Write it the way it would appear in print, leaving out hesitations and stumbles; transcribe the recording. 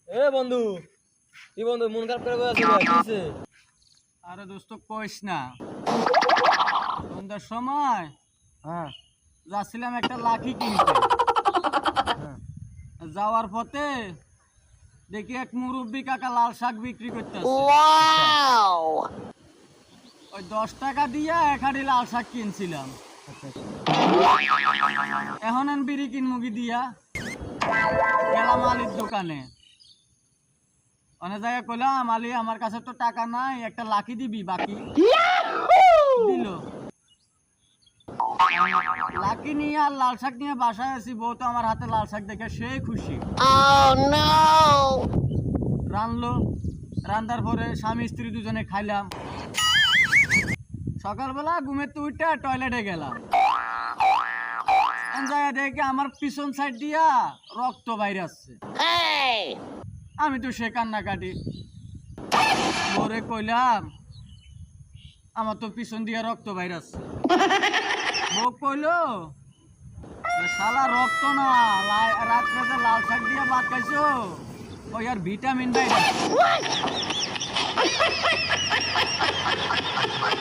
এ বন্ধু, কি বন্ধু মন খারাপ করে বসে আছিস? কি হইছে? আরে দোস্ত কইস না, সন্ধ্যার সময় হ্যাঁ যাচ্ছিলাম একটা লাঠি কিনতে। হ্যাঁ। যাওয়ার পথে দেখি এক মুরব্বী কাকা লাল শাক বিক্রি করতেছে। ওই 10 টাকা দিয়া এক হাঁড়ি লাল শাক কিনছিলাম। আচ্ছা এখন আমি বিড়ি কিনমুগি দিয়া গেলাম আলির দোকানে। অনেক জায়গায় কইলাম, আলি আমার কাছে তো টাকা নাই, একটা লাঠি দিবি বাকি। দিল লাকি নিয়ে আর লাল শাক নিয়ে বাসায় আসি। বউ তো আমার হাতে লাল শাক দেখে সেই খুশি। রানলো, রান্নার পরে স্বামী স্ত্রী দুজনে খাইলাম। সকালবেলা ঘুমের তো উঠে টয়লেটে গেলাম। জায়গা দেখে আমার পিছন সাইড দিয়া রক্ত বাইরে আসছে। আমি তো সে কান্না কাটি বউরে কইলাম, আমার তো পিছন দিয়া রক্ত বাইরে আসছে। বউ কইলো, শালা রক্ত না, রাত্রে যে লাল শাক দিয়ে ভাত খাইছো ওই আর ভিটামিন বাইরে।